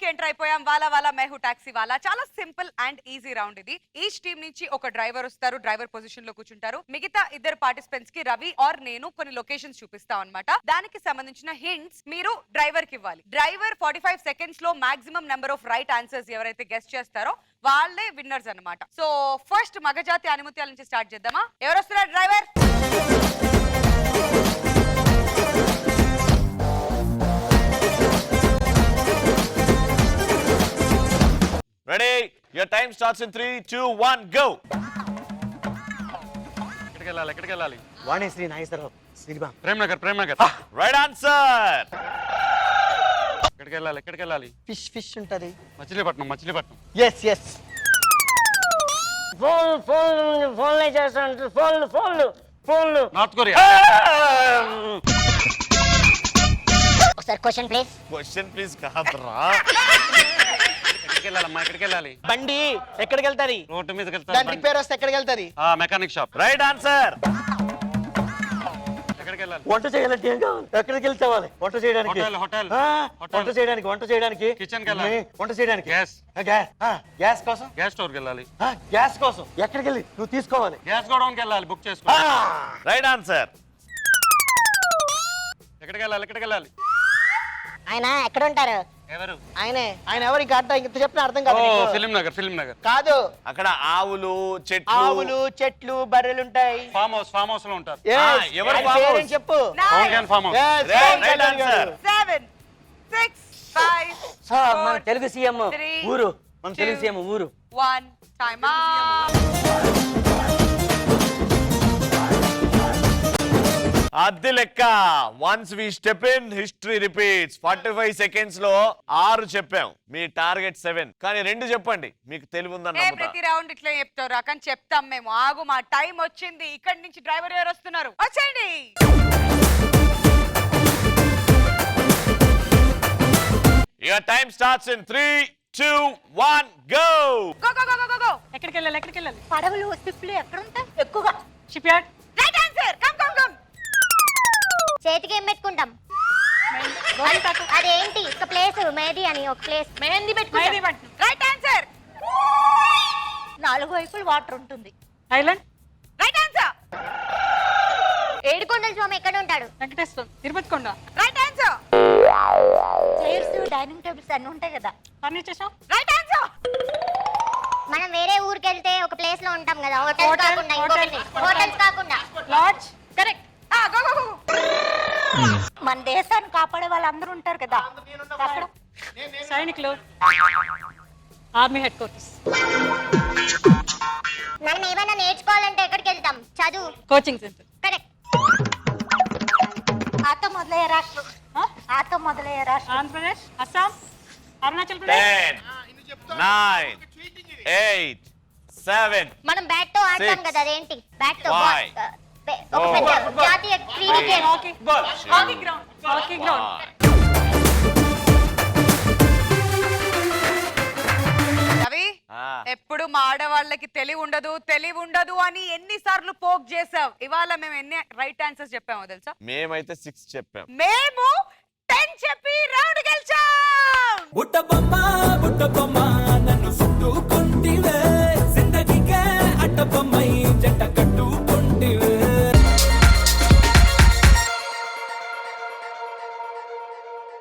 కి ఎంటర్ అయిపోయాం. వాలా వాలా మెహు టాక్సీ వాలా. చాలా సింపుల్ అండ్ ఈజీ రౌండ్ ఇది. ఈచ్ టీమ్ నుంచి ఒక డ్రైవర్ వస్తారు, డ్రైవర్ పొజిషన్ లో కూర్చుంటారు. మిగతా ఇద్దరు పార్టిసిపెంట్స్ కి రవి ఆర్ నేను కొన్ని లొకేషన్స్ చూపిస్తాం అన్నమాట. దానికి సంబంధించిన హింట్స్ మీరు డ్రైవర్ కి ఇవ్వాలి. డ్రైవర్ 45 సెకండ్స్ లో maximum number of right answers ఎవరైతే గెస్ట్ చేస్తారో వాళ్ళే విన్నర్స్ అన్నమాట. సో ఫస్ట్ మగజాతి అనుమత్యాల నుంచి స్టార్ట్ చేద్దామా? ఎవరు వస్తున్నారు driver? Ready? Your time starts in 3, 2, 1, go! ఎక్కడికి వెళ్ళాలి? వాణిశ్రీ నాగేశ్వరరావు శ్రీరామ్ ప్రేమ్ నగర్. Right answer! ఎక్కడికి వెళ్ళాలి? ఫిష్ ఉంటది. మచిలీపట్నం. ఎస్ ఫోన్ చేస్తాను. ఫోన్లు నార్త్ కొరియా. ఒకసారి క్వశ్చన్ ప్లీజ్. Question please కాదురా. ఎక్కడికి వెళ్ళాలి? బండి ఎక్కడికి వెళ్తాది? రోడ్డు మీదకి దాని వెళ్తాను. రిపేర్ వస్తే ఎక్కడికి వెళ్తాది? Mechanic shop. Right answer! ఎక్కడికి వెళ్ళాలి? వంట చేయాలంటే ఏం కావాలి? ఎక్కడికి వెళ్తావాలి? వంట చేయడానికి. హోటల్. వంట చేయడానికి కిచెన్ కి వెళ్ళాలి. వంట చేయడానికి గ్యాస్ కోసం. గ్యాస్ స్టోర్ కి వెళ్ళాలి. గ్యాస్ కోసం ఎక్కడికి వెళ్ళి నువ్వు తీసుకోవాలి? గ్యాస్ గోడౌన్ కి వెళ్ళాలి, బుక్ చేసుకో. Right answer! ఎక్కడికి వెళ్ళాలి? ఆయన ఎక్కడ ఉంటారు? ఎవరు? ఆయన ఎవరు? ఇంకా అర్థం ఇంత చెప్పిన అర్థం కాదు. ఫిలిం నగర్ కాదు, అక్కడ ఆవులు చెట్లు బర్రెలు ఉంటాయి. ఫామ్ హౌస్ లో ఉంటారు. ఎవరు ఆయన farm పేరేం house? చెప్పు. Pawan Kalyan farm house. Right answer! 7, 6, 5, మన తెలుగు సీఎం 3, ఊరు. మన తెలుగు సీఎం ఊరు. 1. Time up. అది లెక్క. Once we step in history repeats. 45 seconds లో 6 చెప్పాం. మీ టార్గెట్ 7, కానీ 2 చెప్పండి. మీకు తెలివి ఉందని ప్రతి రౌండ్ ఇట్లా చెప్తారు కానీ చెప్తాం మేము. ఆగు, మా టైం వచ్చింది. ఇక్కడి నుంచి డ్రైవర్ ఎవరు వస్తున్నారు? వచ్చేయండి. Your time starts in 3, 2, 1, go! Go. ఎక్కడికి వెళ్ళాలి? పడవలు స్విఫ్ట్లు ఎక్కడ ఉంటాయి ఎక్కువగా? Ship yard. Right answer. Come. చేతికి ఏం పెట్టుకుంటాం? అదేంటి ఒక ప్లేస్, మేది అని ఒక ప్లేస్. మెహందీ పెట్టుకుంటాం. Right answer. 4 వైపులు వాటర్ ఉంటుంది. ఐలాండ్. Right answer. ఏడుకొండల స్వామి ఎక్కడ ఉంటాడు? వెంకటేశ్వరం. తిరుపతి కొండ. Right answer. Chairs, dining tables అన్ని ఉంటాయి కదా. Furniture shop. Right answer. మనం వేరే ఊరికి వెళ్తే ఒక ప్లేస్ లో ఉంటాం కదా. హోటల్స్ కాకుండా లాడ్జ్. కరెక్ట్. గో. మన దేశాన్ని కాపాడే వాళ్ళందరూ ఉంటారు కదా అక్కడ. సైనికులు. Army head quarters. మనం ఏమైనా నేర్చుకోవాలంటే ఎక్కడికి వెళ్తాం? చదువు. Coaching centre. కరెక్ట్. ఆతో మొదలయ్యే రాష్ట్రం. ఆంధ్రప్రదేశ్, అస్సాం, అరుణాచల్ ప్రదేశ్. 10, 9, 8, 7. మనం బ్యాట్ తో ఆడతాం కదా. అదేంటి? బ్యాట్ తో Why? ఒక పెద్ద జాతీయ క్రీడా గేమ్. Hockey ground. రవి, ఎప్పుడు మా ఆడవాళ్ళకి తెలివి ఉండదు అని ఎన్నిసార్లు పోక్ చేసావు. ఇవాళ మేము ఎన్ని రైట్ ఆన్సర్స్ చెప్పామో తెలుసా? మేమైతే 6 చెప్పాం. మేము 10 చెప్పి రౌండ్ గెలిచాం. బుట్ట బొమ్మ